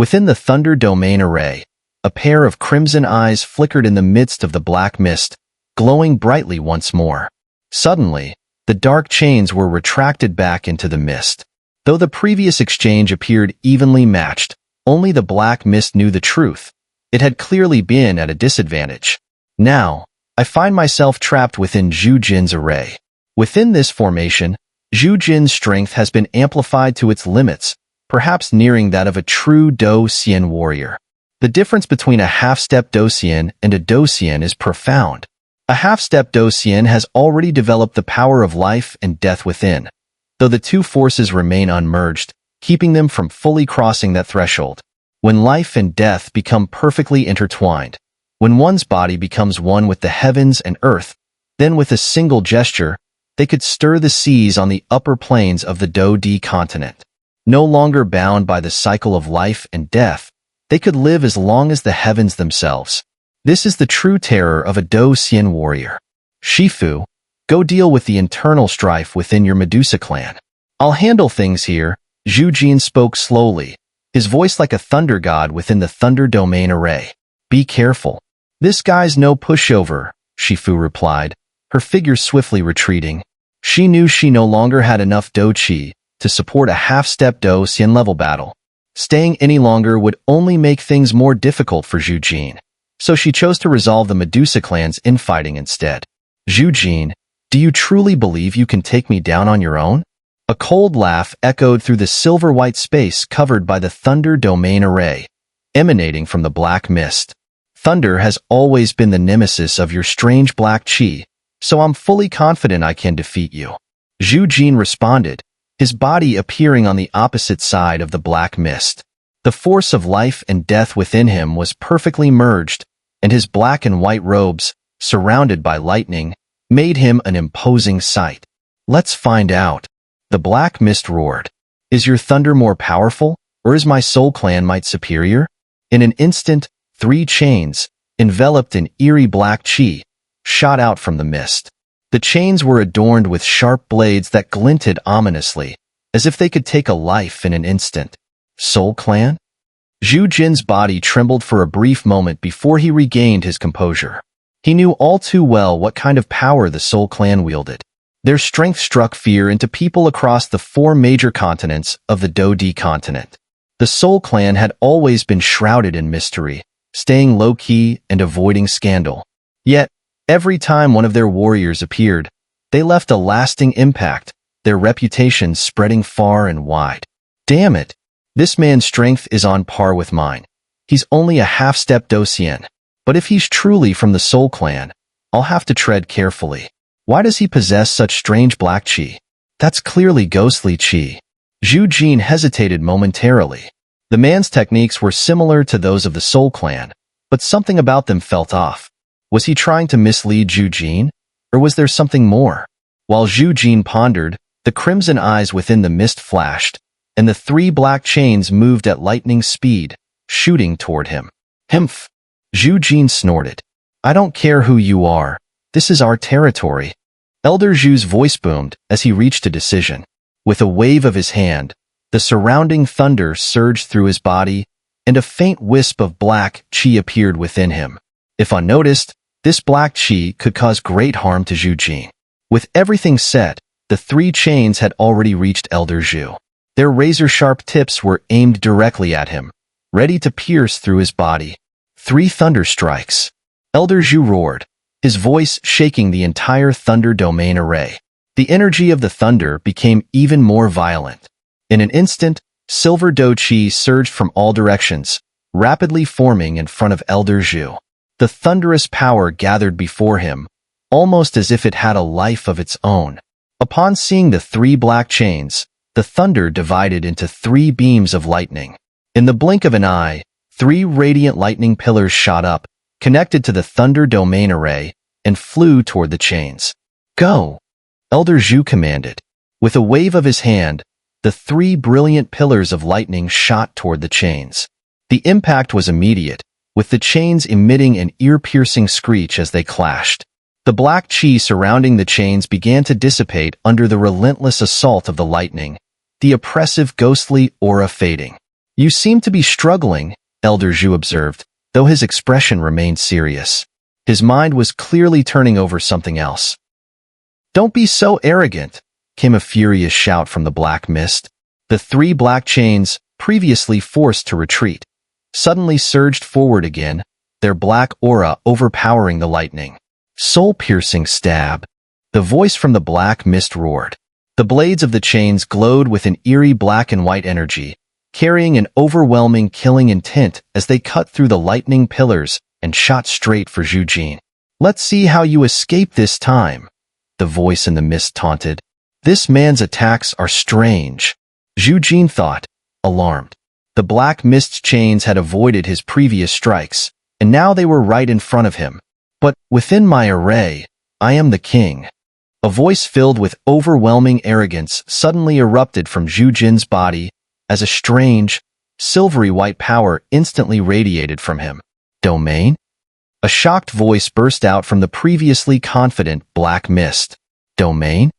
Within the Thunder Domain array, a pair of crimson eyes flickered in the midst of the black mist, glowing brightly once more. Suddenly, the dark chains were retracted back into the mist. Though the previous exchange appeared evenly matched, only the black mist knew the truth. It had clearly been at a disadvantage. Now, I find myself trapped within Zhu Jin's array. Within this formation, Zhu Jin's strength has been amplified to its limits, perhaps nearing that of a true Do Xian warrior. The difference between a half-step Do Xian and a Do Xian is profound. A half-step Do Xian has already developed the power of life and death within, though the two forces remain unmerged, keeping them from fully crossing that threshold. When life and death become perfectly intertwined, when one's body becomes one with the heavens and earth, then with a single gesture, they could stir the seas on the upper plains of the Do Di continent. No longer bound by the cycle of life and death, they could live as long as the heavens themselves. This is the true terror of a Do Xian warrior. Shifu, go deal with the internal strife within your Medusa clan. I'll handle things here, Zhu Jin spoke slowly, his voice like a thunder god within the Thunder Domain array. Be careful. This guy's no pushover, Shifu replied, her figure swiftly retreating. She knew she no longer had enough Do Qi to support a half-step Do Xian level battle. Staying any longer would only make things more difficult for Zhu Jin, so she chose to resolve the Medusa clan's infighting instead. Zhu Jin, do you truly believe you can take me down on your own? A cold laugh echoed through the silver-white space covered by the Thunder Domain array, emanating from the black mist. Thunder has always been the nemesis of your strange black qi, so I'm fully confident I can defeat you. Zhu Jin responded, his body appearing on the opposite side of the black mist. The force of life and death within him was perfectly merged, and his black and white robes, surrounded by lightning, made him an imposing sight. Let's find out. The black mist roared. Is your thunder more powerful, or is my soul clan might superior? In an instant, 3 chains, enveloped in eerie black qi, shot out from the mist. The chains were adorned with sharp blades that glinted ominously, as if they could take a life in an instant. Soul clan? Zhu Jin's body trembled for a brief moment before he regained his composure. He knew all too well what kind of power the Soul clan wielded. Their strength struck fear into people across the 4 major continents of the Do Di continent. The Soul clan had always been shrouded in mystery, staying low-key and avoiding scandal. Yet, every time one of their warriors appeared, they left a lasting impact, their reputation spreading far and wide. Damn it! This man's strength is on par with mine. He's only a half-step Do Xian. But if he's truly from the Soul clan, I'll have to tread carefully. Why does he possess such strange black qi? That's clearly ghostly qi. Zhu Jin hesitated momentarily. The man's techniques were similar to those of the Soul clan, but something about them felt off. Was he trying to mislead Zhu Jin? Or was there something more? While Zhu Jin pondered, the crimson eyes within the mist flashed, and the 3 black chains moved at lightning speed, shooting toward him. Humph! Zhu Jin snorted. I don't care who you are. This is our territory. Elder Zhu's voice boomed as he reached a decision. With a wave of his hand, the surrounding thunder surged through his body, and a faint wisp of black qi appeared within him. If unnoticed, this black qi could cause great harm to Zhu Jin. With everything set, the 3 chains had already reached Elder Zhu. Their razor-sharp tips were aimed directly at him, ready to pierce through his body. 3 thunder strikes. Elder Zhu roared, his voice shaking the entire Thunder Domain array. The energy of the thunder became even more violent. In an instant, silver Do Qi surged from all directions, rapidly forming in front of Elder Zhu. The thunderous power gathered before him, almost as if it had a life of its own. Upon seeing the 3 black chains, the thunder divided into 3 beams of lightning. In the blink of an eye, 3 radiant lightning pillars shot up, connected to the Thunder Domain array, and flew toward the chains. Go! Elder Zhu commanded. With a wave of his hand, the 3 brilliant pillars of lightning shot toward the chains. The impact was immediate, with the chains emitting an ear-piercing screech as they clashed. The black qi surrounding the chains began to dissipate under the relentless assault of the lightning, the oppressive ghostly aura fading. You seem to be struggling, Elder Zhu observed, though his expression remained serious. His mind was clearly turning over something else. Don't be so arrogant, came a furious shout from the black mist. The three black chains, previously forced to retreat, suddenly surged forward again, their black aura overpowering the lightning. Soul-piercing stab. The voice from the black mist roared. The blades of the chains glowed with an eerie black and white energy, carrying an overwhelming killing intent as they cut through the lightning pillars and shot straight for Zhu Jin. Let's see how you escape this time, the voice in the mist taunted. This man's attacks are strange, Zhu Jin thought, alarmed. The black mist chains had avoided his previous strikes, and now they were right in front of him. But within my array, I am the king. A voice filled with overwhelming arrogance suddenly erupted from Zhu Jin's body as a strange, silvery white power instantly radiated from him. Domain? A shocked voice burst out from the previously confident black mist. Domain?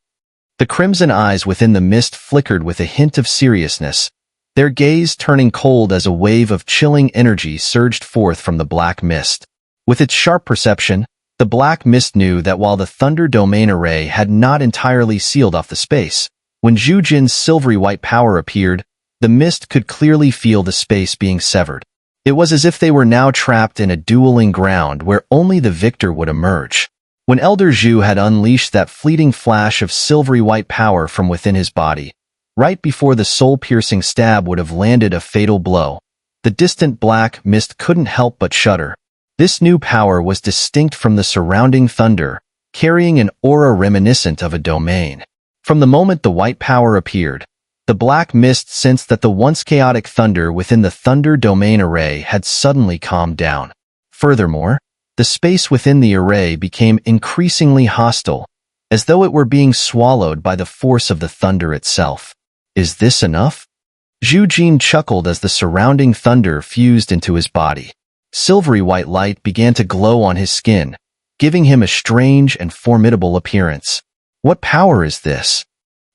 The crimson eyes within the mist flickered with a hint of seriousness, their gaze turning cold as a wave of chilling energy surged forth from the black mist. With its sharp perception, the black mist knew that while the Thunder Domain array had not entirely sealed off the space, when Zhu Jin's silvery white power appeared, the mist could clearly feel the space being severed. It was as if they were now trapped in a dueling ground where only the victor would emerge. When Elder Zhu had unleashed that fleeting flash of silvery white power from within his body, right before the soul-piercing stab would have landed a fatal blow, the distant black mist couldn't help but shudder. This new power was distinct from the surrounding thunder, carrying an aura reminiscent of a domain. From the moment the white power appeared, the black mist sensed that the once chaotic thunder within the Thunder Domain array had suddenly calmed down. Furthermore, the space within the array became increasingly hostile, as though it were being swallowed by the force of the thunder itself. Is this enough? Zhu Jin chuckled as the surrounding thunder fused into his body. Silvery white light began to glow on his skin, giving him a strange and formidable appearance. What power is this?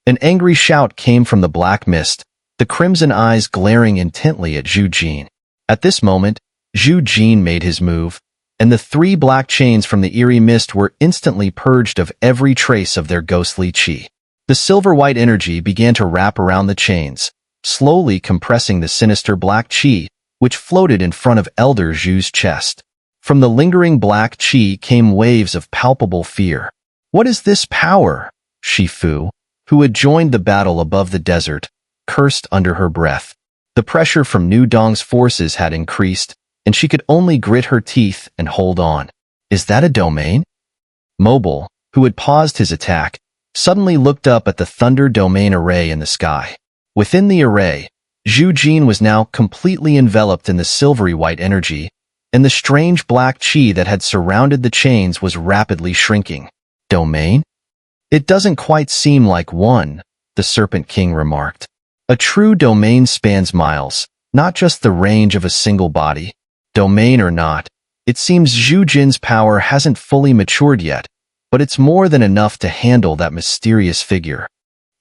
An angry shout came from the black mist, the crimson eyes glaring intently at Zhu Jin. At this moment, Zhu Jin made his move, and the three black chains from the eerie mist were instantly purged of every trace of their ghostly qi. The silver-white energy began to wrap around the chains, slowly compressing the sinister black qi, which floated in front of Elder Zhu's chest. From the lingering black qi came waves of palpable fear. What is this power? Shifu, who had joined the battle above the desert, cursed under her breath. The pressure from Nu Dong's forces had increased, and she could only grit her teeth and hold on. Is that a domain? Mobile, who had paused his attack, suddenly looked up at the Thunder Domain array in the sky. Within the array, Zhu Jin was now completely enveloped in the silvery white energy, and the strange black qi that had surrounded the chains was rapidly shrinking. Domain? It doesn't quite seem like one, the Serpent King remarked. A true domain spans miles, not just the range of a single body. Domain or not, it seems Zhu Jin's power hasn't fully matured yet, but it's more than enough to handle that mysterious figure.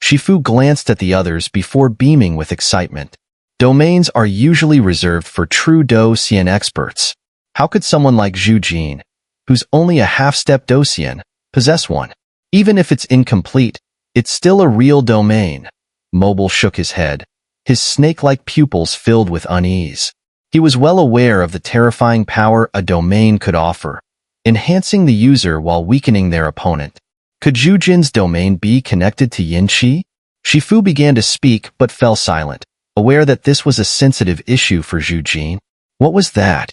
Shifu glanced at the others before beaming with excitement. Domains are usually reserved for true Dou-Xian experts. How could someone like Zhu Jin, who's only a half-step Dou-Xian, possess one? Even if it's incomplete, it's still a real domain. Mobile shook his head, his snake-like pupils filled with unease. He was well aware of the terrifying power a domain could offer, enhancing the user while weakening their opponent. Could Zhu Jin's domain be connected to Yin Qi? Shifu began to speak but fell silent, aware that this was a sensitive issue for Zhu Jin. What was that?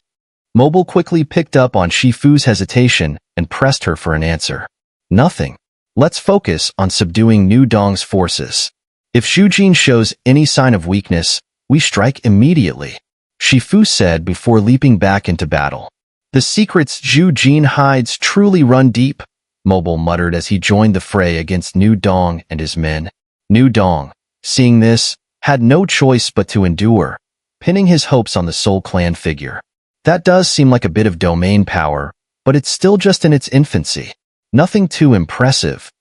Mobile quickly picked up on Shifu's hesitation and pressed her for an answer. Nothing. Let's focus on subduing Nu Dong's forces. If Zhu Jin shows any sign of weakness, we strike immediately, Shifu said before leaping back into battle. The secrets Zhu Jin hides truly run deep, Mobile muttered as he joined the fray against Nu Dong and his men. Nu Dong, seeing this, had no choice but to endure, pinning his hopes on the Soul Clan figure. That does seem like a bit of domain power, but it's still just in its infancy. Nothing too impressive.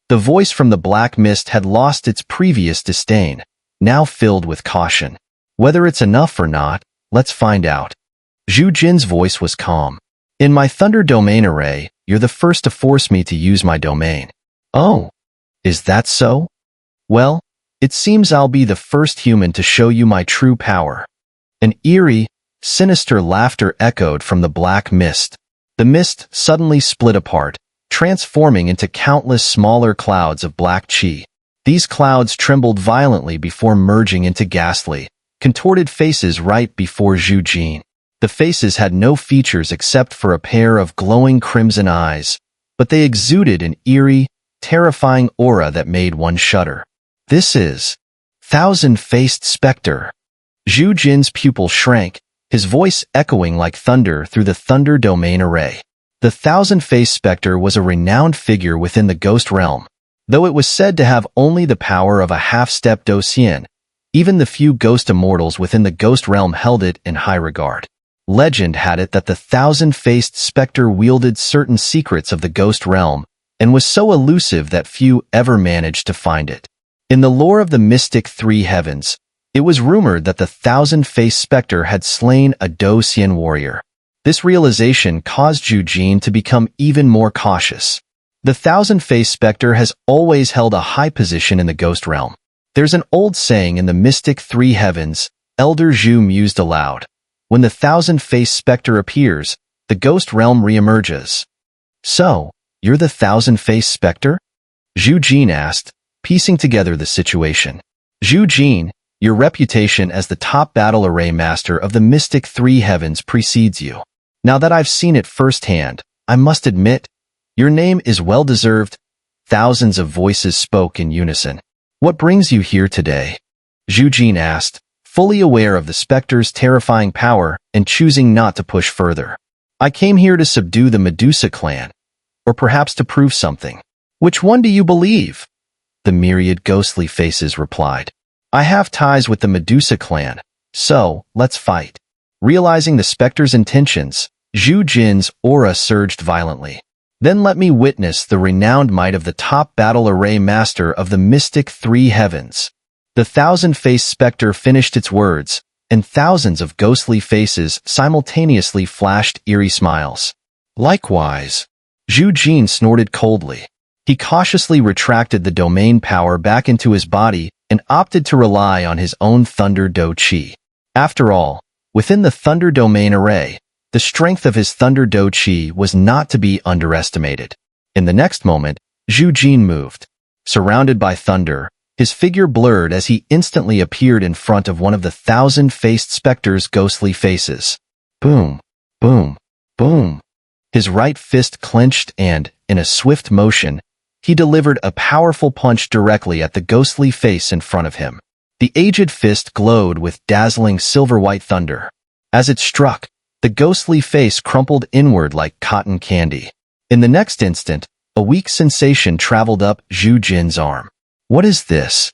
The voice from the black mist had lost its previous disdain, now filled with caution. Whether it's enough or not, let's find out. Zhu Jin's voice was calm. In my Thunder Domain array, you're the first to force me to use my domain. Oh, is that so? Well, it seems I'll be the first human to show you my true power. An eerie, sinister laughter echoed from the black mist. The mist suddenly split apart, transforming into countless smaller clouds of black chi. These clouds trembled violently before merging into ghastly, contorted faces right before Zhu Jin. The faces had no features except for a pair of glowing crimson eyes, but they exuded an eerie, terrifying aura that made one shudder. This is Thousand-Faced Spectre. Zhu Jin's pupil shrank, his voice echoing like thunder through the Thunder Domain array. The Thousand-Faced Spectre was a renowned figure within the ghost realm. Though it was said to have only the power of a half-step Docian, even the few ghost immortals within the ghost realm held it in high regard. Legend had it that the Thousand-Faced Spectre wielded certain secrets of the ghost realm and was so elusive that few ever managed to find it. In the lore of the mystic three heavens, it was rumored that the Thousand-Faced Spectre had slain a Docian warrior. This realization caused Zhu Jin to become even more cautious. The Thousand-Faced Spectre has always held a high position in the ghost realm. There's an old saying in the mystic three heavens, Elder Zhu mused aloud. When the Thousand-Faced Spectre appears, the ghost realm reemerges. So, you're the Thousand-Faced Spectre? Zhu Jin asked, piecing together the situation. Zhu Jin, your reputation as the top battle array master of the mystic three heavens precedes you. Now that I've seen it firsthand, I must admit, your name is well-deserved. Thousands of voices spoke in unison. What brings you here today? Zhu Jin asked, fully aware of the specter's terrifying power and choosing not to push further. I came here to subdue the Medusa clan, or perhaps to prove something. Which one do you believe? The myriad ghostly faces replied. I have ties with the Medusa clan, so let's fight. Realizing the specter's intentions, Zhu Jin's aura surged violently. Then let me witness the renowned might of the top battle array master of the mystic three heavens. The Thousand-Faced Spectre finished its words, and thousands of ghostly faces simultaneously flashed eerie smiles. Likewise, Zhu Jin snorted coldly. He cautiously retracted the domain power back into his body and opted to rely on his own Thunder Do Chi. After all, within the Thunder Domain array, the strength of his Thunder Do Chi was not to be underestimated. In the next moment, Zhu Jin moved. Surrounded by thunder, his figure blurred as he instantly appeared in front of one of the Thousand-Faced Spectre's ghostly faces. Boom, boom, boom. His right fist clenched and, in a swift motion, he delivered a powerful punch directly at the ghostly face in front of him. The aged fist glowed with dazzling silver-white thunder. As it struck, the ghostly face crumpled inward like cotton candy. In the next instant, a weak sensation traveled up Zhu Jin's arm. What is this?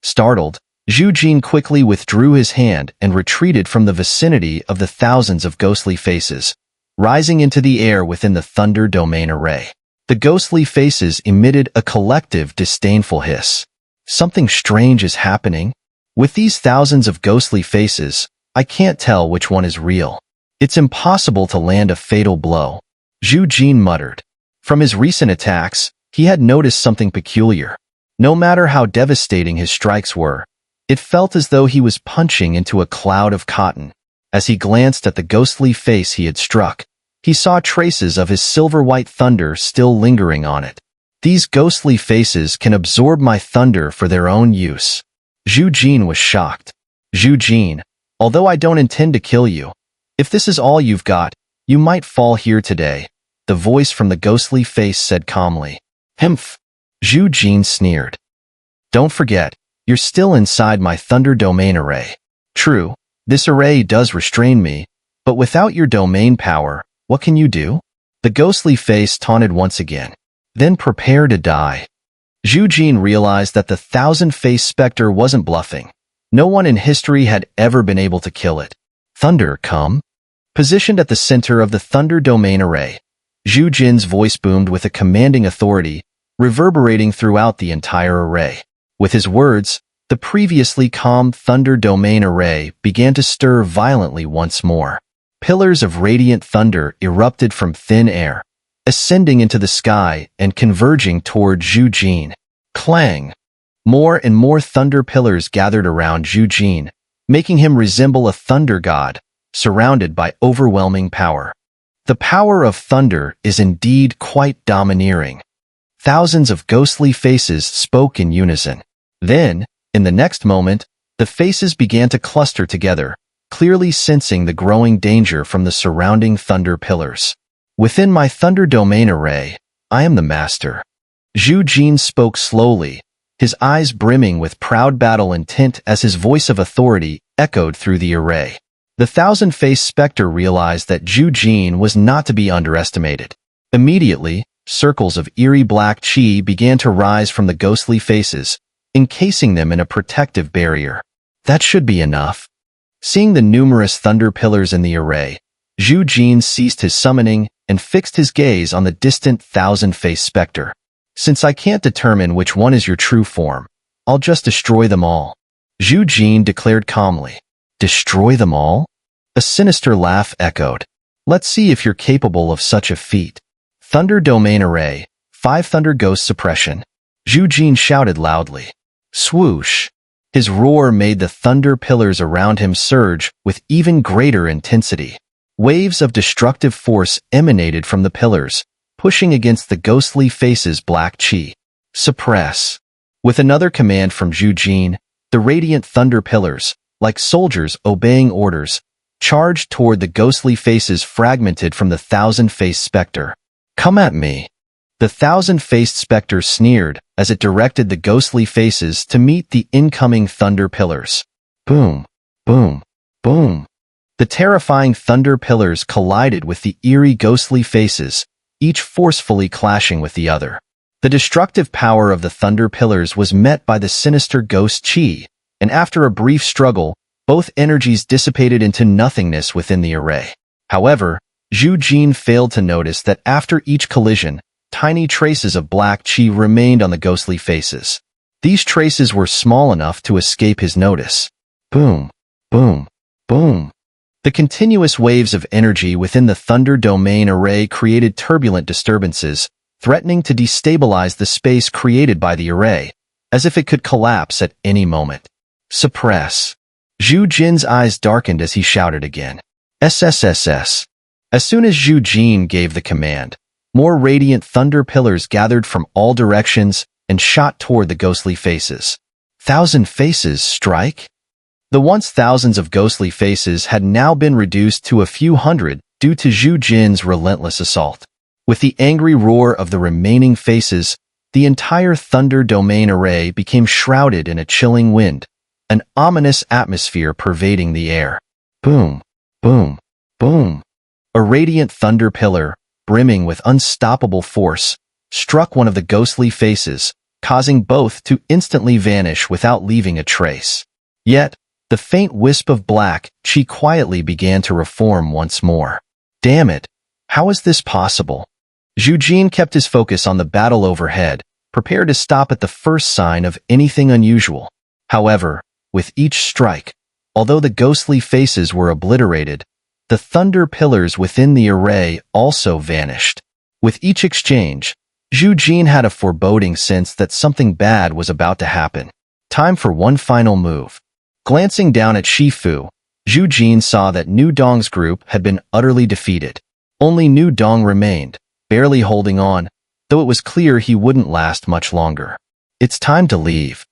Startled, Zhu Jin quickly withdrew his hand and retreated from the vicinity of the thousands of ghostly faces, rising into the air within the Thunder Domain array. The ghostly faces emitted a collective, disdainful hiss. Something strange is happening. With these thousands of ghostly faces, I can't tell which one is real. It's impossible to land a fatal blow. Zhu Jin muttered. From his recent attacks, he had noticed something peculiar. No matter how devastating his strikes were, it felt as though he was punching into a cloud of cotton. As he glanced at the ghostly face he had struck, he saw traces of his silver-white thunder still lingering on it. These ghostly faces can absorb my thunder for their own use. Zhu Jin was shocked. Zhu Jin, although I don't intend to kill you, if this is all you've got, you might fall here today, the voice from the ghostly face said calmly. Humph. Zhu Jin sneered. Don't forget, you're still inside my Thunder Domain array. True, this array does restrain me, but without your domain power, what can you do? The ghostly face taunted once again. Then prepare to die. Zhu Jin realized that the Thousand-Faced Spectre wasn't bluffing. No one in history had ever been able to kill it. Thunder, come. Positioned at the center of the Thunder Domain array, Zhu Jin's voice boomed with a commanding authority, reverberating throughout the entire array. With his words, The previously calm thunder domain array began to stir violently once more. Pillars of radiant thunder erupted from thin air, ascending into the sky and converging toward Zhu Jin. Clang! More and more thunder pillars gathered around Zhu Jin, making him resemble a thunder god, surrounded by overwhelming power. The power of thunder is indeed quite domineering. Thousands of ghostly faces spoke in unison. Then, in the next moment, the faces began to cluster together, clearly sensing the growing danger from the surrounding thunder pillars. Within my thunder domain array, I am the master. Zhu Jin spoke slowly, his eyes brimming with proud battle intent as his voice of authority echoed through the array. The thousand-faced specter realized that Zhu Jin was not to be underestimated. Immediately, circles of eerie black chi began to rise from the ghostly faces, encasing them in a protective barrier. That should be enough. Seeing the numerous thunder pillars in the array, Zhu Jin ceased his summoning and fixed his gaze on the distant thousand-faced specter. Since I can't determine which one is your true form, I'll just destroy them all. Zhu Jin declared calmly. Destroy them all? A sinister laugh echoed. Let's see if you're capable of such a feat. Thunder Domain Array, 5 Thunder Ghost Suppression. Zhu Jin shouted loudly. Swoosh! His roar made the thunder pillars around him surge with even greater intensity. Waves of destructive force emanated from the pillars, pushing against the ghostly faces' black chi. Suppress. With another command from Zhu Jin, the radiant thunder pillars, like soldiers obeying orders, charged toward the ghostly faces fragmented from the thousand-faced specter. Come at me. The thousand-faced specter sneered as it directed the ghostly faces to meet the incoming thunder pillars. Boom, boom, boom. The terrifying thunder pillars collided with the eerie ghostly faces, each forcefully clashing with the other. The destructive power of the thunder pillars was met by the sinister ghost chi, and after a brief struggle, both energies dissipated into nothingness within the array. However, Zhu Jin failed to notice that after each collision, tiny traces of black chi remained on the ghostly faces. These traces were small enough to escape his notice. Boom, boom, boom. The continuous waves of energy within the thunder domain array created turbulent disturbances, threatening to destabilize the space created by the array, as if it could collapse at any moment. Suppress. Zhu Jin's eyes darkened as he shouted again. SSSS. As soon as Zhu Jin gave the command, more radiant thunder pillars gathered from all directions and shot toward the ghostly faces. Thousand faces strike? The once thousands of ghostly faces had now been reduced to a few hundred due to Zhu Jin's relentless assault. With the angry roar of the remaining faces, the entire thunder domain array became shrouded in a chilling wind, an ominous atmosphere pervading the air. Boom, boom, boom. A radiant thunder pillar, brimming with unstoppable force, struck one of the ghostly faces, causing both to instantly vanish without leaving a trace. Yet, the faint wisp of black chi quietly began to reform once more. Damn it! How is this possible? Zhu Jin kept his focus on the battle overhead, prepared to stop at the first sign of anything unusual. However, with each strike, although the ghostly faces were obliterated, the thunder pillars within the array also vanished. With each exchange, Zhu Jin had a foreboding sense that something bad was about to happen. Time for one final move. Glancing down at Shifu, Zhu Jin saw that Nu Dong's group had been utterly defeated. Only Nu Dong remained, barely holding on, though it was clear he wouldn't last much longer. It's time to leave.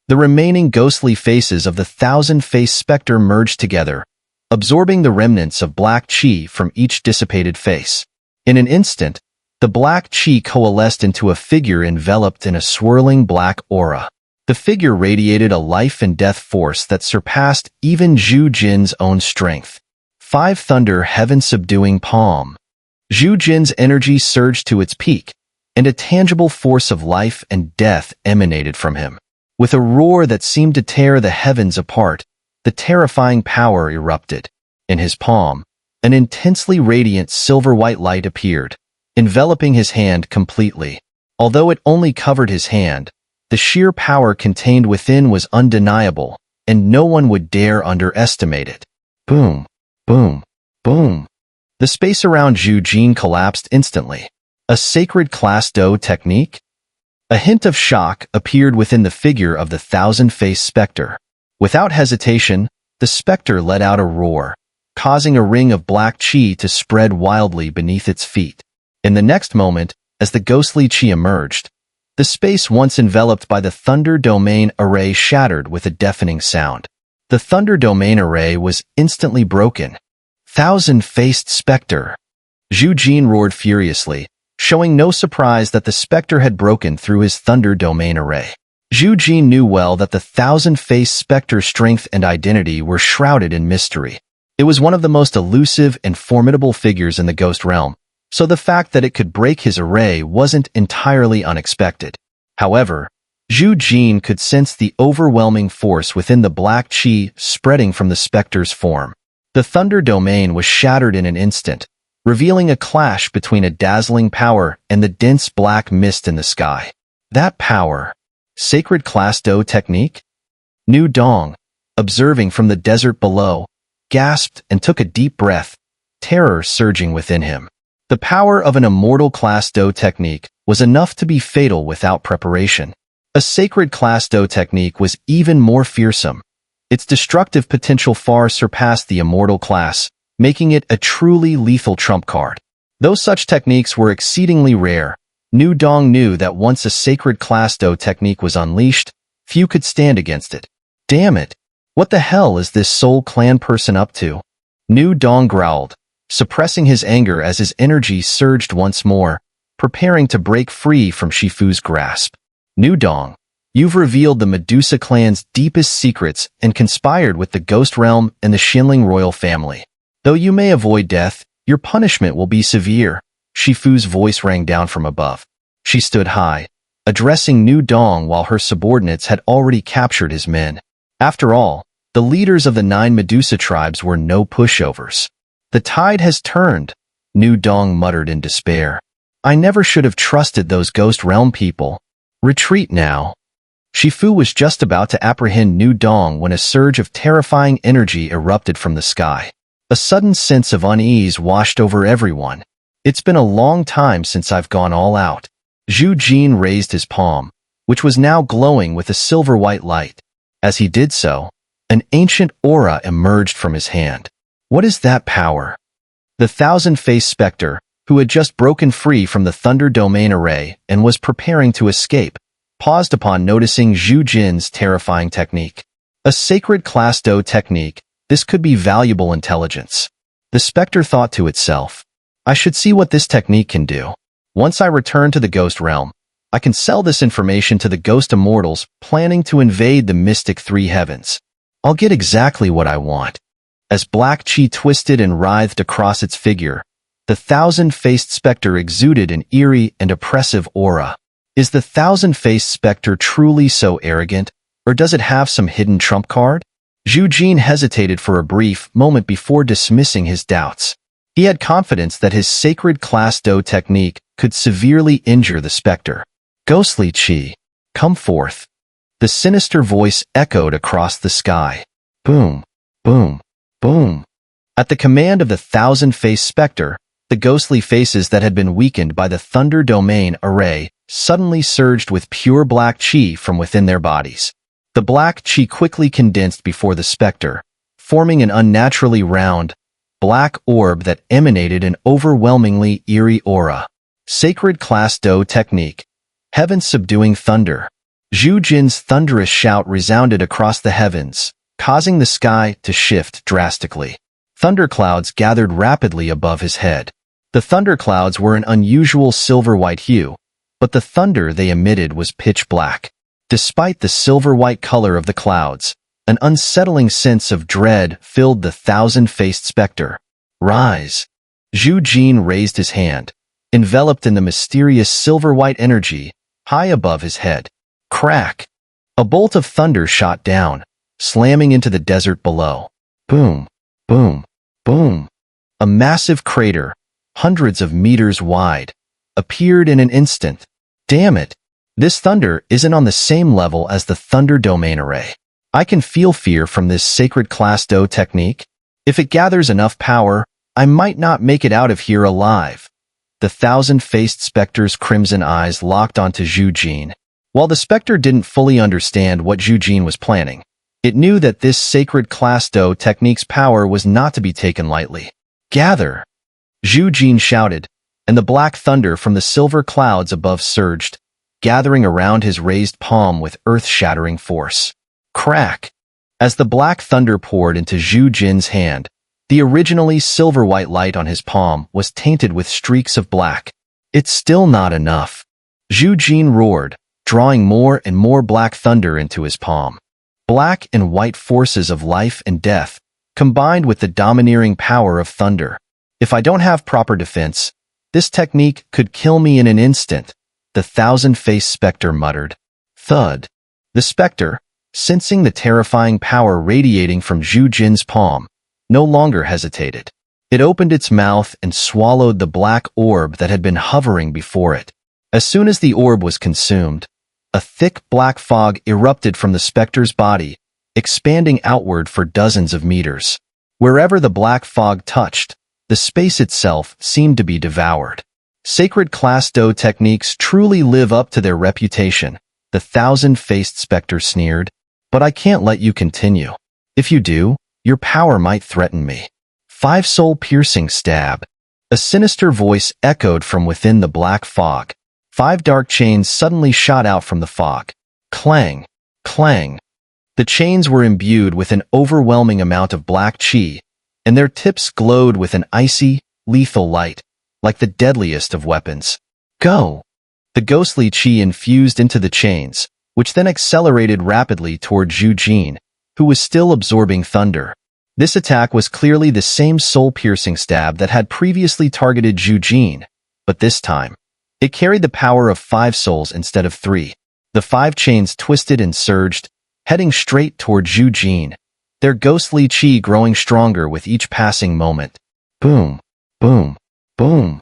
The remaining ghostly faces of the thousand-faced specter merged together, absorbing the remnants of black chi from each dissipated face. In an instant, the black chi coalesced into a figure enveloped in a swirling black aura. The figure radiated a life and death force that surpassed even Zhu Jin's own strength. 5 Thunder Heaven-Subduing Palm. Zhu Jin's energy surged to its peak, and a tangible force of life and death emanated from him. With a roar that seemed to tear the heavens apart, the terrifying power erupted. In his palm, an intensely radiant silver-white light appeared, enveloping his hand completely. Although it only covered his hand, The sheer power contained within was undeniable, and no one would dare underestimate it. Boom, boom, boom. The space around Zhu Jin collapsed instantly. A sacred class Do technique? A hint of shock appeared within the figure of the thousand-faced specter. Without hesitation, the specter let out a roar, causing a ring of black chi to spread wildly beneath its feet. In the next moment, as the ghostly chi emerged, the space once enveloped by the Thunder Domain Array shattered with a deafening sound. The Thunder Domain Array was instantly broken. Thousand-faced specter! Zhu Jin roared furiously, showing no surprise that the specter had broken through his Thunder Domain Array. Zhu Jin knew well that the thousand-faced specter's strength and identity were shrouded in mystery. It was one of the most elusive and formidable figures in the ghost realm, so the fact that it could break his array wasn't entirely unexpected. However, Zhu Jin could sense the overwhelming force within the black chi spreading from the specter's form. The Thunder Domain was shattered in an instant, revealing a clash between a dazzling power and the dense black mist in the sky. That power, sacred class Do technique? Nu Dong, observing from the desert below, gasped and took a deep breath, terror surging within him. The power of an immortal class Do technique was enough to be fatal without preparation. A sacred class Do technique was even more fearsome. Its destructive potential far surpassed the immortal class, making it a truly lethal trump card. Though such techniques were exceedingly rare, Nu Dong knew that once a sacred class Do technique was unleashed, few could stand against it. Damn it! What the hell is this Soul Clan person up to? Nu Dong growled, suppressing his anger as his energy surged once more, preparing to break free from Shifu's grasp. Nu Dong, you've revealed the Medusa clan's deepest secrets and conspired with the Ghost Realm and the Xinling royal family. Though you may avoid death, your punishment will be severe. Shifu's voice rang down from above. She stood high, addressing Nu Dong while her subordinates had already captured his men. After all, the leaders of the 9 Medusa tribes were no pushovers. The tide has turned, Nu Dong muttered in despair. I never should have trusted those Ghost Realm people. Retreat now. Shifu was just about to apprehend Nu Dong when a surge of terrifying energy erupted from the sky. A sudden sense of unease washed over everyone. It's been a long time since I've gone all out. Zhu Jin raised his palm, which was now glowing with a silver-white light. As he did so, an ancient aura emerged from his hand. What is that power? The thousand-faced specter, who had just broken free from the Thunder Domain Array and was preparing to escape, paused upon noticing Zhu Jin's terrifying technique. A sacred class Do technique, this could be valuable intelligence. The specter thought to itself, I should see what this technique can do. Once I return to the Ghost Realm, I can sell this information to the Ghost Immortals planning to invade the mystic 3 heavens. I'll get exactly what I want. As black chi twisted and writhed across its figure, the thousand-faced specter exuded an eerie and oppressive aura. Is the thousand-faced specter truly so arrogant, or does it have some hidden trump card? Zhu Jin hesitated for a brief moment before dismissing his doubts. He had confidence that his sacred class Do technique could severely injure the specter. Ghostly chi, come forth. The sinister voice echoed across the sky. Boom, boom, boom. At the command of the thousand-faced specter, the ghostly faces that had been weakened by the Thunder Domain Array suddenly surged with pure black chi from within their bodies. The black chi quickly condensed before the specter, forming an unnaturally round, black orb that emanated an overwhelmingly eerie aura. Sacred class Do technique. Heaven subduing thunder. Zhu Jin's thunderous shout resounded across the heavens, causing the sky to shift drastically. Thunderclouds gathered rapidly above his head. The thunderclouds were an unusual silver-white hue, but the thunder they emitted was pitch black. Despite the silver-white color of the clouds, an unsettling sense of dread filled the thousand-faced specter. Rise! Zhu Jin raised his hand, enveloped in the mysterious silver-white energy, high above his head. Crack! A bolt of thunder shot down, slamming into the desert below. Boom! Boom! Boom! A massive crater, hundreds of meters wide, appeared in an instant. Damn it! This thunder isn't on the same level as the thunder domain array. I can feel fear from this sacred class Do technique. If it gathers enough power, I might not make it out of here alive. The thousand-faced specter's crimson eyes locked onto Zhu Jin. While the specter didn't fully understand what Zhu Jin was planning, it knew that this sacred class Do technique's power was not to be taken lightly. Gather! Zhu Jin shouted, and the black thunder from the silver clouds above surged, gathering around his raised palm with earth-shattering force. Crack! As the black thunder poured into Zhu Jin's hand, the originally silver-white light on his palm was tainted with streaks of black. It's still not enough. Zhu Jin roared, drawing more and more black thunder into his palm. Black and white forces of life and death, combined with the domineering power of thunder. If I don't have proper defense, this technique could kill me in an instant, the thousand-faced specter muttered. Thud. The specter, sensing the terrifying power radiating from Zhu Jin's palm, no longer hesitated. It opened its mouth and swallowed the black orb that had been hovering before it. As soon as the orb was consumed, a thick black fog erupted from the specter's body, expanding outward for dozens of meters. Wherever the black fog touched, the space itself seemed to be devoured. Sacred class Do techniques truly live up to their reputation, the thousand-faced specter sneered. But I can't let you continue. If you do, your power might threaten me. 5 soul-piercing stab. A sinister voice echoed from within the black fog. 5 dark chains suddenly shot out from the fog. Clang, clang. The chains were imbued with an overwhelming amount of black chi, and their tips glowed with an icy, lethal light, like the deadliest of weapons. Go! The ghostly chi infused into the chains, which then accelerated rapidly toward Zhu Jin, who was still absorbing thunder. This attack was clearly the same soul-piercing stab that had previously targeted Zhu Jin, but this time, it carried the power of 5 souls instead of 3. The 5 chains twisted and surged, heading straight toward Zhu Jin, their ghostly chi growing stronger with each passing moment. Boom, boom, boom.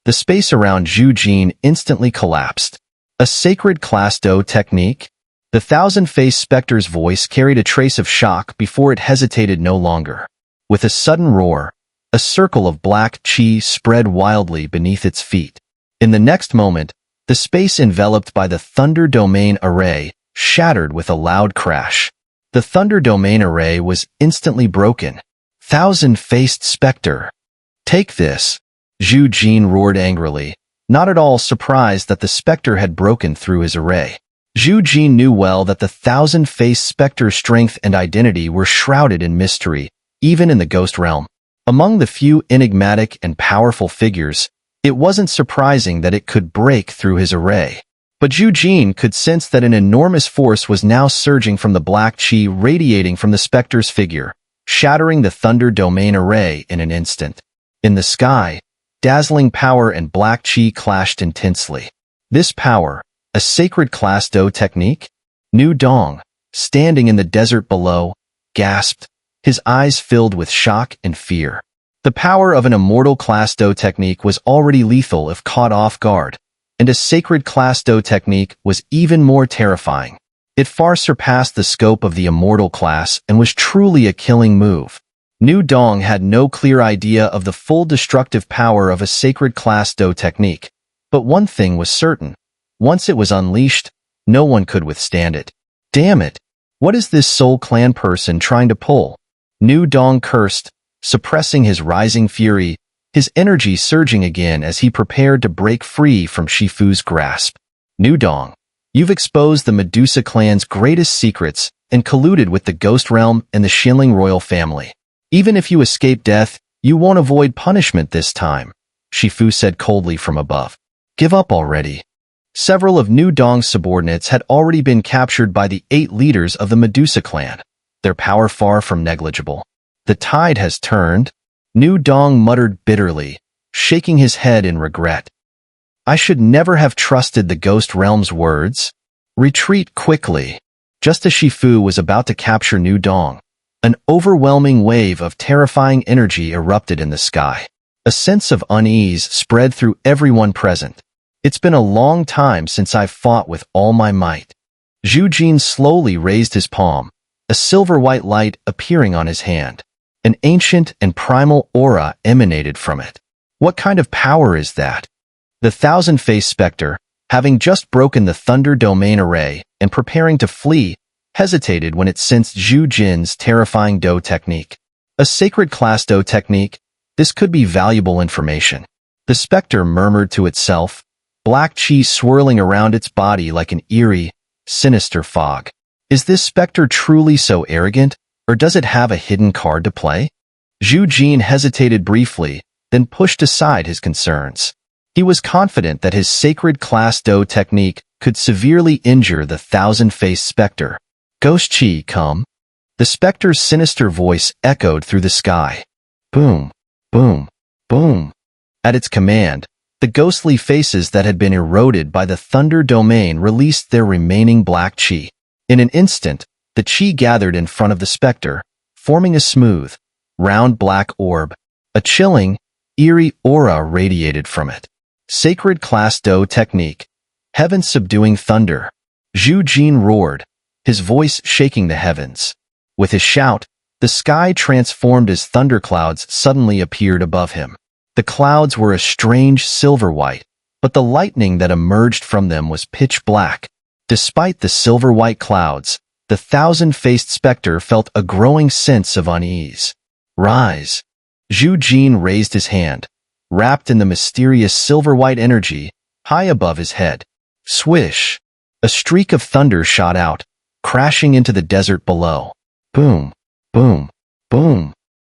The space around Zhu Jin instantly collapsed. A sacred class Do technique? The thousand-faced specter's voice carried a trace of shock before it hesitated no longer. With a sudden roar, a circle of black chi spread wildly beneath its feet. In the next moment, the space enveloped by the Thunder Domain Array shattered with a loud crash. The Thunder Domain Array was instantly broken. Thousand-faced specter! Take this! Zhu Jin roared angrily, not at all surprised that the specter had broken through his array. Zhu Jin knew well that the thousand-faced specter's strength and identity were shrouded in mystery, even in the ghost realm. Among the few enigmatic and powerful figures, it wasn't surprising that it could break through his array. But Zhu Jin could sense that an enormous force was now surging from the black chi radiating from the specter's figure, shattering the Thunder Domain Array in an instant. In the sky, dazzling power and black chi clashed intensely. This power, a sacred class Do technique? Nu Dong, standing in the desert below, gasped, his eyes filled with shock and fear. The power of an immortal class Do technique was already lethal if caught off guard, and a sacred class Do technique was even more terrifying. It far surpassed the scope of the immortal class and was truly a killing move. Nu Dong had no clear idea of the full destructive power of a sacred class Do technique, but one thing was certain. Once it was unleashed, no one could withstand it. Damn it! What is this Soul Clan person trying to pull? Nu Dong cursed, suppressing his rising fury, his energy surging again as he prepared to break free from Shifu's grasp. Nu Dong, you've exposed the Medusa clan's greatest secrets and colluded with the Ghost Realm and the Xinling royal family. Even if you escape death, you won't avoid punishment this time, Shifu said coldly from above. Give up already. Several of Nu Dong's subordinates had already been captured by the 8 leaders of the Medusa clan, their power far from negligible. The tide has turned, Nu Dong muttered bitterly, shaking his head in regret. I should never have trusted the Ghost Realm's words. Retreat quickly. Just as Shifu was about to capture Nu Dong, an overwhelming wave of terrifying energy erupted in the sky. A sense of unease spread through everyone present. It's been a long time since I've fought with all my might. Zhu Jin slowly raised his palm, a silver-white light appearing on his hand. An ancient and primal aura emanated from it. What kind of power is that? The thousand-faced specter, having just broken the thunder domain array and preparing to flee, hesitated when it sensed Zhu Jin's terrifying Do technique. A sacred class Do technique? This could be valuable information. The specter murmured to itself, black chi swirling around its body like an eerie, sinister fog. Is this specter truly so arrogant, or does it have a hidden card to play? Zhu Jin hesitated briefly, then pushed aside his concerns. He was confident that his sacred class Do technique could severely injure the thousand-faced specter. Ghost Chi, come. The specter's sinister voice echoed through the sky. Boom, boom, boom. At its command, the ghostly faces that had been eroded by the thunder domain released their remaining black chi. In an instant, the chi gathered in front of the specter, forming a smooth, round black orb. A chilling, eerie aura radiated from it. Sacred class Do technique. Heaven subduing thunder. Zhu Jin roared, his voice shaking the heavens. With his shout, the sky transformed as thunderclouds suddenly appeared above him. The clouds were a strange silver white, but the lightning that emerged from them was pitch black. Despite the silver-white clouds, the thousand-faced specter felt a growing sense of unease. Rise. Zhu Jin raised his hand, wrapped in the mysterious silver-white energy, high above his head. Swish! A streak of thunder shot out, crashing into the desert below. Boom, boom, boom.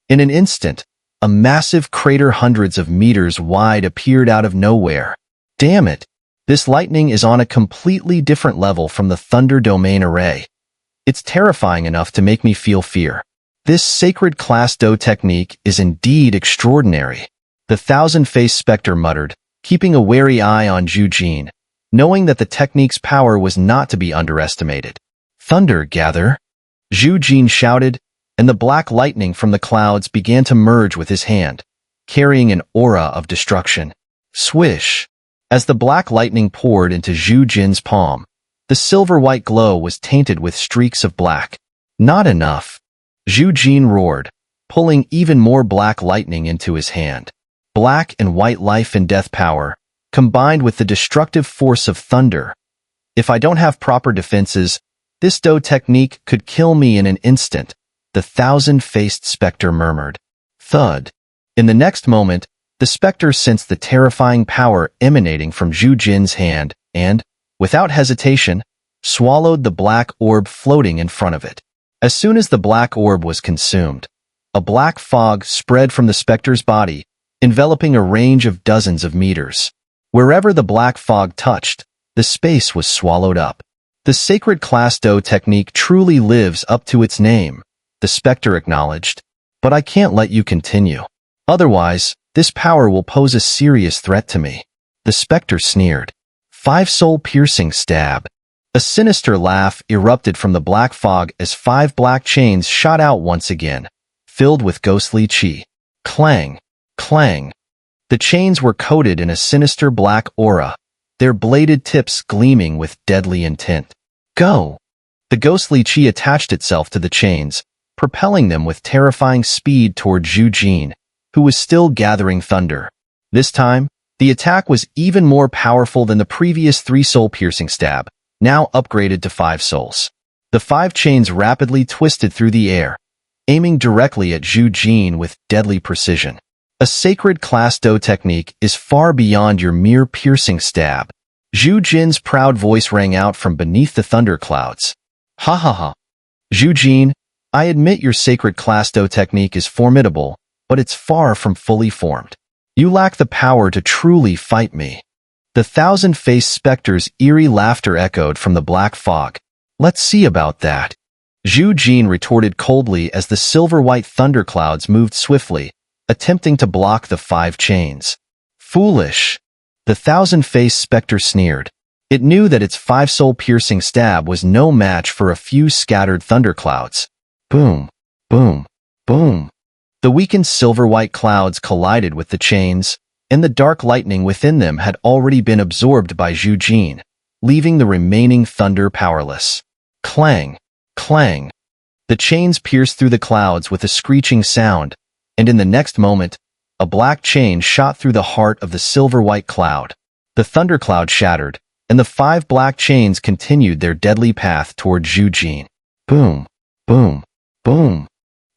In an instant, a massive crater hundreds of meters wide appeared out of nowhere. Damn it! This lightning is on a completely different level from the thunder domain array. It's terrifying enough to make me feel fear. This sacred class Do technique is indeed extraordinary. The thousand-faced specter muttered, keeping a wary eye on Zhu Jin, knowing that the technique's power was not to be underestimated. Thunder, gather! Zhu Jin shouted, and the black lightning from the clouds began to merge with his hand, carrying an aura of destruction. Swish! As the black lightning poured into Zhu Jin's palm, the silver-white glow was tainted with streaks of black. Not enough. Zhu Jin roared, pulling even more black lightning into his hand. Black and white life and death power, combined with the destructive force of thunder. If I don't have proper defenses, this Do technique could kill me in an instant, the thousand-faced specter murmured. Thud. In the next moment, the specter sensed the terrifying power emanating from Zhu Jin's hand and, without hesitation, swallowed the black orb floating in front of it. As soon as the black orb was consumed, a black fog spread from the specter's body, enveloping a range of dozens of meters. Wherever the black fog touched, the space was swallowed up. The sacred class Do technique truly lives up to its name, the specter acknowledged. But I can't let you continue. Otherwise, this power will pose a serious threat to me. The specter sneered. 5 soul-piercing stab. A sinister laugh erupted from the black fog as 5 black chains shot out once again, filled with ghostly chi. Clang, clang. The chains were coated in a sinister black aura, their bladed tips gleaming with deadly intent. Go! The ghostly chi attached itself to the chains, propelling them with terrifying speed toward Zhu Jin, who was still gathering thunder. This time, the attack was even more powerful than the previous 3 soul-piercing stab, now upgraded to 5 souls. The 5 chains rapidly twisted through the air, aiming directly at Zhu Jin with deadly precision. A sacred class Do technique is far beyond your mere piercing stab. Zhu Jin's proud voice rang out from beneath the thunderclouds. Ha ha ha. Zhu Jin, I admit your sacred class Do technique is formidable, but it's far from fully formed. You lack the power to truly fight me. The thousand-faced specter's eerie laughter echoed from the black fog. Let's see about that. Zhu Jin retorted coldly as the silver-white thunderclouds moved swiftly, attempting to block the 5 chains. Foolish. The thousand-faced specter sneered. It knew that its 5 soul-piercing stab was no match for a few scattered thunderclouds. Boom, boom, boom. The weakened silver-white clouds collided with the chains, and the dark lightning within them had already been absorbed by Zhu Jin, leaving the remaining thunder powerless. Clang! Clang! The chains pierced through the clouds with a screeching sound, and in the next moment, a black chain shot through the heart of the silver-white cloud. The thundercloud shattered, and the 5 black chains continued their deadly path toward Zhu Jin. Boom! Boom! Boom!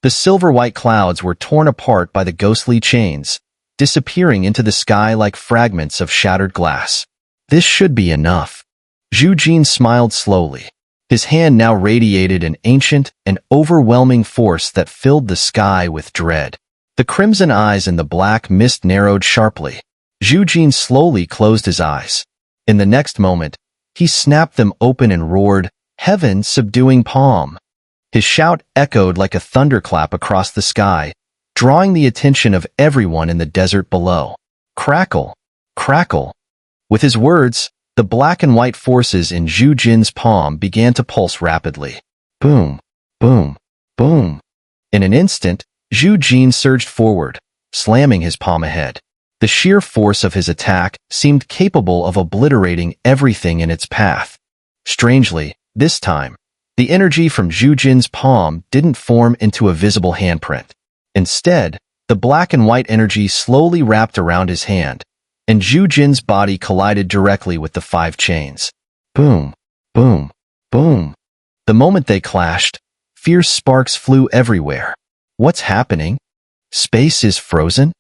The silver-white clouds were torn apart by the ghostly chains, disappearing into the sky like fragments of shattered glass. This should be enough. Zhu Jin smiled slowly. His hand now radiated an ancient and overwhelming force that filled the sky with dread. The crimson eyes in the black mist narrowed sharply. Zhu Jin slowly closed his eyes. In the next moment, he snapped them open and roared, "Heaven, subduing palm!" His shout echoed like a thunderclap across the sky, drawing the attention of everyone in the desert below. Crackle! Crackle! With his words, the black and white forces in Zhu Jin's palm began to pulse rapidly. Boom! Boom! Boom! In an instant, Zhu Jin surged forward, slamming his palm ahead. The sheer force of his attack seemed capable of obliterating everything in its path. Strangely, this time, the energy from Zhu Jin's palm didn't form into a visible handprint. Instead, the black and white energy slowly wrapped around his hand, and Zhu Jin's body collided directly with the 5 chains. Boom! Boom! Boom! The moment they clashed, fierce sparks flew everywhere. What's happening? Space is frozen?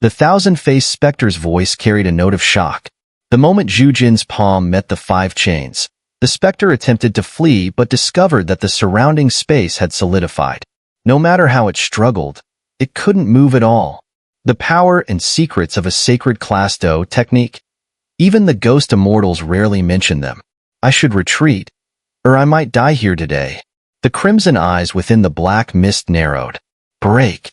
The thousand-faced specter's voice carried a note of shock. The moment Zhu Jin's palm met the 5 chains, the specter attempted to flee but discovered that the surrounding space had solidified. No matter how it struggled, it couldn't move at all. The power and secrets of a sacred class Do technique. Even the ghost immortals rarely mention them. I should retreat, or I might die here today. The crimson eyes within the black mist narrowed. Break!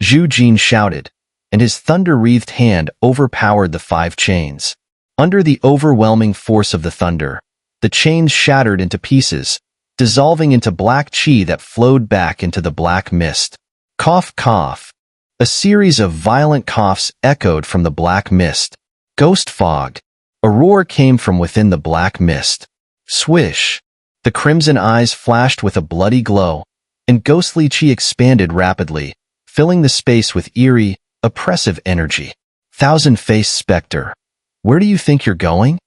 Zhu Jin shouted, and his thunder-wreathed hand overpowered the 5 chains. Under the overwhelming force of the thunder, the chains shattered into pieces, dissolving into black chi that flowed back into the black mist. Cough, cough. A series of violent coughs echoed from the black mist. Ghost fog. A roar came from within the black mist. Swish. The crimson eyes flashed with a bloody glow, and ghostly chi expanded rapidly, filling the space with eerie, oppressive energy. Thousand-faced specter. Where do you think you're going?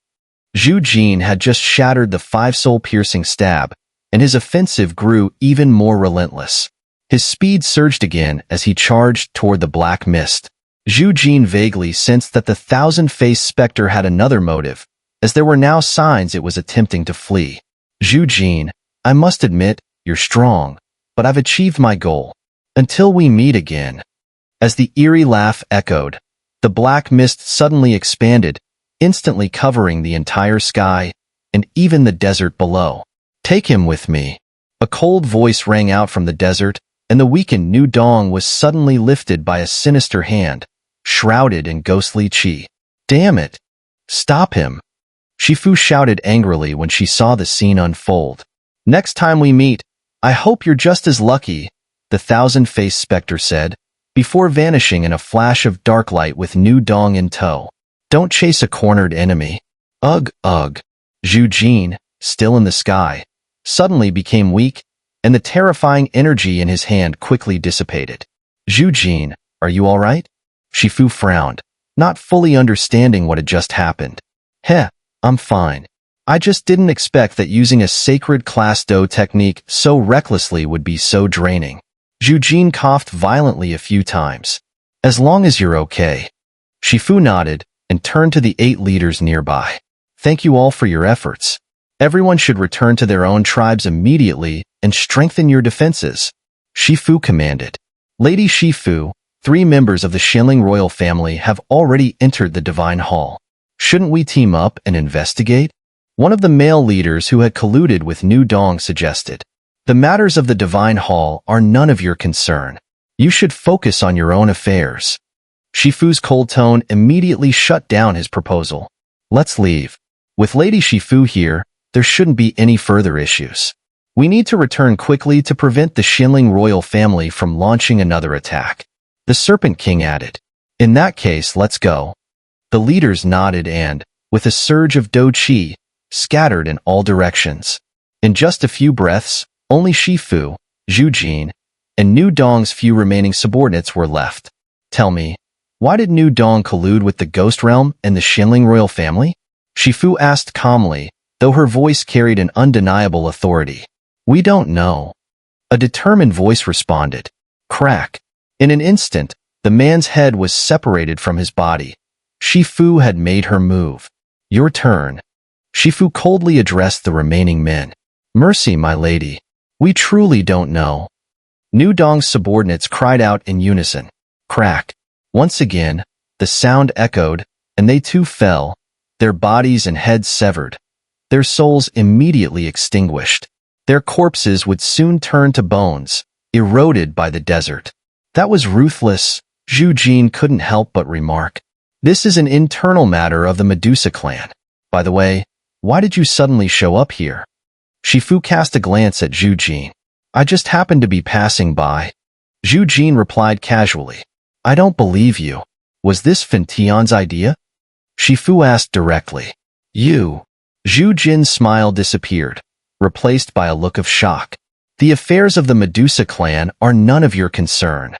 Zhu Jin had just shattered the 5 soul-piercing stab, and his offensive grew even more relentless. His speed surged again as he charged toward the black mist. Zhu Jin vaguely sensed that the thousand-faced specter had another motive, as there were now signs it was attempting to flee. Zhu Jin, I must admit, you're strong, but I've achieved my goal. Until we meet again. As the eerie laugh echoed, the black mist suddenly expanded, instantly covering the entire sky and even the desert below. Take him with me. A cold voice rang out from the desert, and the weakened New Dong was suddenly lifted by a sinister hand, shrouded in ghostly chi. Damn it! Stop him! Shifu shouted angrily when she saw the scene unfold. Next time we meet, I hope you're just as lucky, the thousand-faced specter said, before vanishing in a flash of dark light with New Dong in tow. Don't chase a cornered enemy. Ugh, ugh. Zhu Jin, still in the sky, suddenly became weak, and the terrifying energy in his hand quickly dissipated. Zhu Jin, are you all right? Shifu frowned, not fully understanding what had just happened. Heh, I'm fine. I just didn't expect that using a sacred class Do technique so recklessly would be so draining. Zhu Jin coughed violently a few times. As long as you're okay. Shifu nodded and turned to the 8 leaders nearby. Thank you all for your efforts. Everyone should return to their own tribes immediately and strengthen your defenses. Shifu commanded. Lady Shifu, 3 members of the Xinling royal family have already entered the Divine Hall. Shouldn't we team up and investigate? One of the male leaders who had colluded with New Dong suggested. The matters of the Divine Hall are none of your concern. You should focus on your own affairs. Shifu's cold tone immediately shut down his proposal. Let's leave. With Lady Shifu here, there shouldn't be any further issues. We need to return quickly to prevent the Xinling royal family from launching another attack. The Serpent King added. In that case, let's go. The leaders nodded and, with a surge of dou qi, scattered in all directions. In just a few breaths, only Shifu, Zhu Jin, and Nu Dong's few remaining subordinates were left. Tell me, why did Nu Dong collude with the Ghost Realm and the Xinling royal family? Shifu asked calmly, though her voice carried an undeniable authority. We don't know. A determined voice responded. Crack. In an instant, the man's head was separated from his body. Shifu had made her move. Your turn. Shifu coldly addressed the remaining men. Mercy, my lady. We truly don't know. Nu Dong's subordinates cried out in unison. Crack. Once again, the sound echoed, and they too fell, their bodies and heads severed. Their souls immediately extinguished. Their corpses would soon turn to bones, eroded by the desert. That was ruthless, Zhu Jin couldn't help but remark. This is an internal matter of the Medusa clan. By the way, why did you suddenly show up here? Shifu cast a glance at Zhu Jin. I just happened to be passing by. Zhu Jin replied casually. I don't believe you. Was this Fentian's idea? Shifu asked directly. You. Zhu Jin's smile disappeared, replaced by a look of shock. The affairs of the Medusa clan are none of your concern.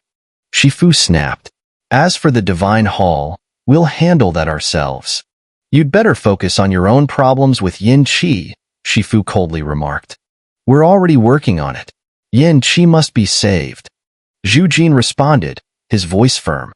Shifu snapped. As for the Divine Hall, we'll handle that ourselves. You'd better focus on your own problems with Yin Qi, Shifu coldly remarked. We're already working on it. Yin Qi must be saved. Zhu Jin responded, his voice firm.